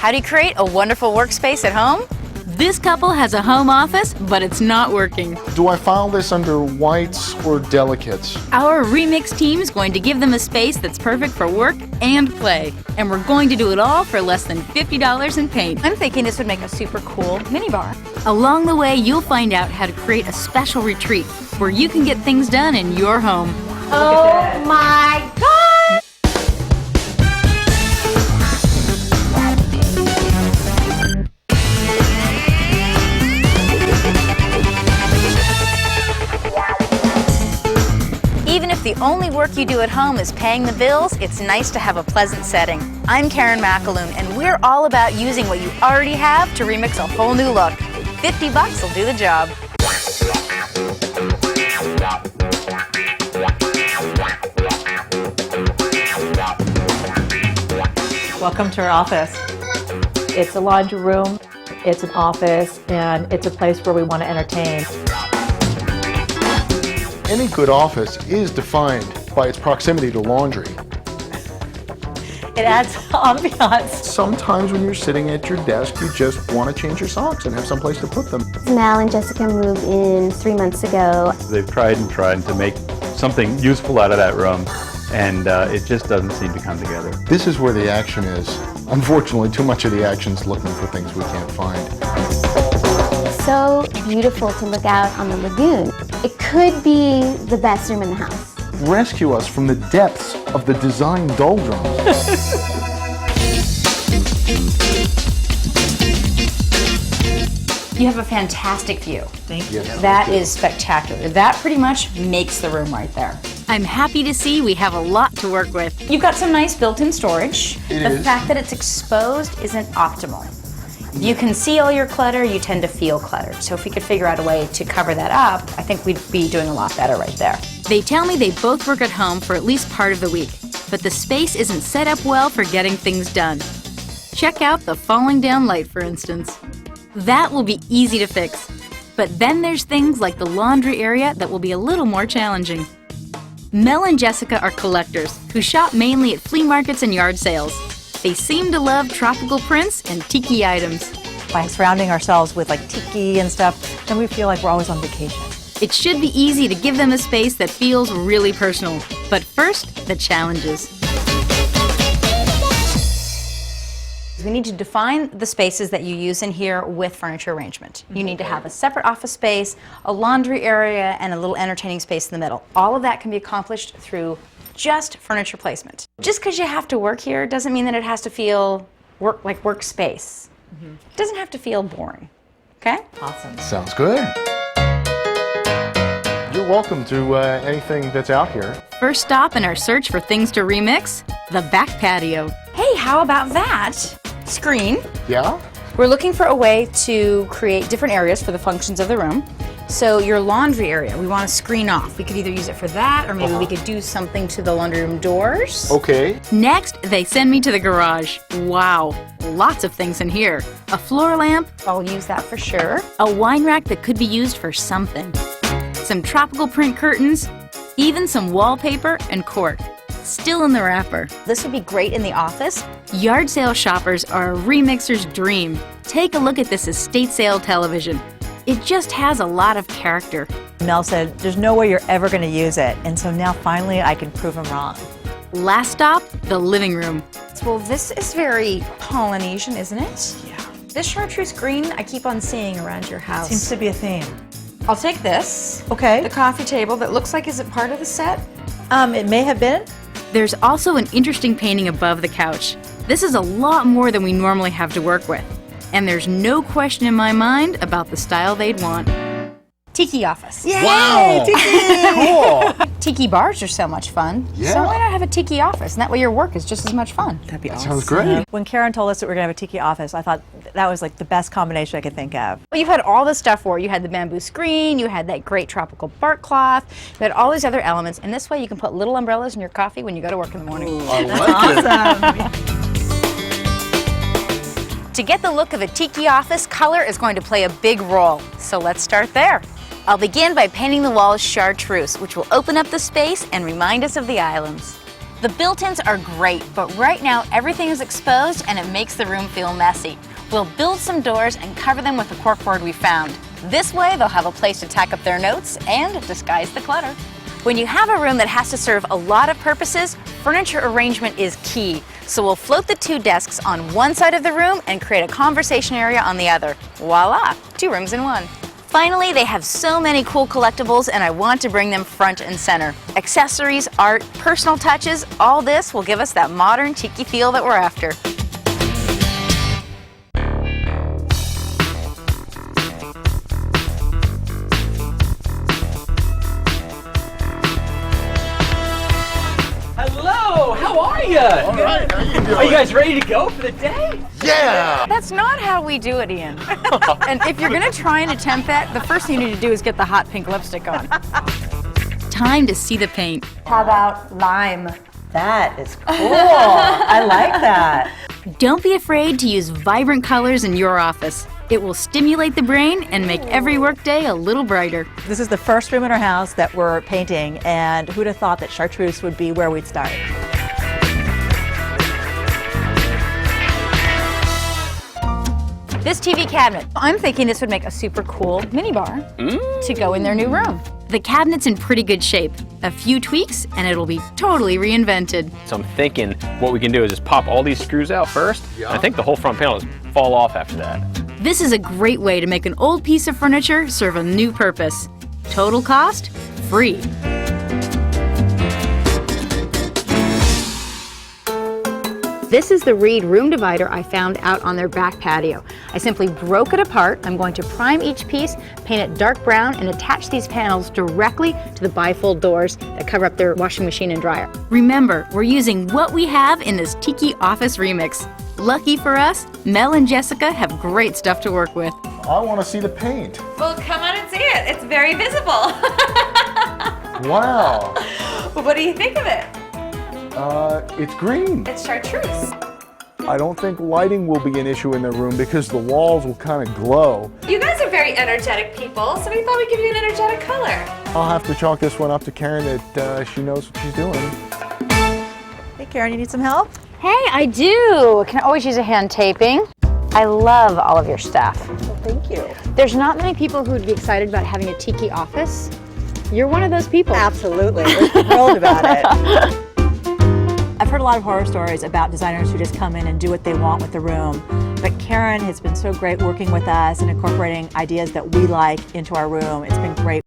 How do you create a wonderful workspace at home? This couple has a home office, but it's not working. Do I file this under whites or delicates? Our Remix team is going to give them a space that's perfect for work and play. And we're going to do it all for less than $50 in paint. I'm thinking this would make a super cool minibar. Along the way, you'll find out how to create a special retreat where you can get things done in your home. Oh my God! Even if the only work you do at home is paying the bills, it's nice to have a pleasant setting. I'm Karen McAloon, and we're all about using what you already have to remix a whole new look. $50 will do the job. Welcome to our office. It's a laundry room, it's an office, and it's a place where we want to entertain. Any good office is defined by its proximity to laundry. It adds ambiance. Sometimes when you're sitting at your desk, you just want to change your socks and have someplace to put them. Mel and Jessica moved in 3 months ago. They've tried to make something useful out of that room, and it just doesn't seem to come together. This is where the action is. Unfortunately, too much of the action's looking for things we can't find. So beautiful to look out on the lagoon. It could be the best room in the house. Rescue us from the depths of the design doldrums. You have a fantastic view. Thank you. That is spectacular. That pretty much makes the room right there. I'm happy to see we have a lot to work with. You've got some nice built-in storage. The fact that it's exposed isn't optimal. You can see all your clutter, you tend to feel cluttered. So if we could figure out a way to cover that up, I think we'd be doing a lot better right there. They tell me they both work at home for at least part of the week, but the space isn't set up well for getting things done. Check out the falling down light, for instance. That will be easy to fix. But then there's things like the laundry area that will be a little more challenging. Mel and Jessica are collectors who shop mainly at flea markets and yard sales. They seem to love tropical prints and tiki items. By surrounding ourselves with like tiki and stuff, then we feel like we're always on vacation. It should be easy to give them a space that feels really personal. But first, the challenges. We need to define the spaces that you use in here with furniture arrangement. You need to have a separate office space, a laundry area, and a little entertaining space in the middle. All of that can be accomplished through just furniture placement. Just because you have to work here doesn't mean that it has to feel like workspace. It doesn't have to feel boring, okay? Awesome. Sounds good. You're welcome to anything that's out here. First stop in our search for things to remix, the back patio. Hey, how about that? Screen. Yeah? We're looking for a way to create different areas for the functions of the room. So your laundry area, we want to screen off. We could either use it for that, or maybe we could do something to the laundry room doors. Okay. Next, they send me to the garage. Wow, lots of things in here. A floor lamp, I'll use that for sure. A wine rack that could be used for something. Some tropical print curtains, even some wallpaper and cork. Still in the wrapper. This would be great in the office. Yard sale shoppers are a remixer's dream. Take a look at this estate sale television. It just has a lot of character. Mel said, there's no way you're ever going to use it. And so now finally I can prove him wrong. Last stop, the living room. Well, this is very Polynesian, isn't it? Yeah. This chartreuse green I keep on seeing around your house. Seems to be a theme. I'll take this. Okay. The coffee table that looks like, is it part of the set? It may have been. There's also an interesting painting above the couch. This is a lot more than we normally have to work with. And there's no question in my mind about the style they'd want. Tiki office. Yay! Wow. Tiki! Cool. Tiki bars are so much fun. Yeah. So why not have a tiki office? And that way your work is just as much fun. That'd be awesome. Sounds great. When Karen told us that we were going to have a tiki office, I thought that was like the best combination I could think of. Well, you've had all this stuff for it. You had the bamboo screen, you had that great tropical bark cloth, you had all these other elements, and this way you can put little umbrellas in your coffee when you go to work in the morning. Ooh, I like it. Awesome. To get the look of a tiki office, color is going to play a big role. So let's start there. I'll begin by painting the walls chartreuse, which will open up the space and remind us of the islands. The built-ins are great, but right now everything is exposed and it makes the room feel messy. We'll build some doors and cover them with the corkboard we found. This way they'll have a place to tack up their notes and disguise the clutter. When you have a room that has to serve a lot of purposes, furniture arrangement is key. So we'll float the 2 desks on one side of the room and create a conversation area on the other. Voila, 2 rooms in 1. Finally, they have so many cool collectibles and I want to bring them front and center. Accessories, art, personal touches, all this will give us that modern tiki feel that we're after. Hello, how are you? All right, how you doing? Are you guys ready to go for the day? Yeah! That's not how we do it, Ian. And if you're gonna try and attempt that, the first thing you need to do is get the hot pink lipstick on. Time to see the paint. How about lime? That is cool. I like that. Don't be afraid to use vibrant colors in your office. It will stimulate the brain and make every workday a little brighter. This is the first room in our house that we're painting, and who'd have thought that chartreuse would be where we'd start? This TV cabinet, I'm thinking this would make a super cool minibar to go in their new room. The cabinet's in pretty good shape. A few tweaks and it'll be totally reinvented. So I'm thinking what we can do is just pop all these screws out first. Yeah. And I think the whole front panel just fall off after that. This is a great way to make an old piece of furniture serve a new purpose. Total cost? Free. This is the reed room divider I found out on their back patio. I simply broke it apart. I'm going to prime each piece, paint it dark brown, and attach these panels directly to the bifold doors that cover up their washing machine and dryer. Remember, we're using what we have in this Tiki office remix. Lucky for us, Mel and Jessica have great stuff to work with. I want to see the paint. Well, come on and see it. It's very visible. Wow. What do you think of it? It's green. It's chartreuse. I don't think lighting will be an issue in the room because the walls will kind of glow. You guys are very energetic people, so we thought we'd give you an energetic color. I'll have to chalk this one up to Karen that she knows what she's doing. Hey, Karen, you need some help? Hey, I do. Can always use a hand taping. I love all of your stuff. Well, thank you. There's not many people who would be excited about having a Tiki office. You're one of those people. Absolutely. We're thrilled about it. I've heard a lot of horror stories about designers who just come in and do what they want with the room. But Karen has been so great working with us and incorporating ideas that we like into our room. It's been great.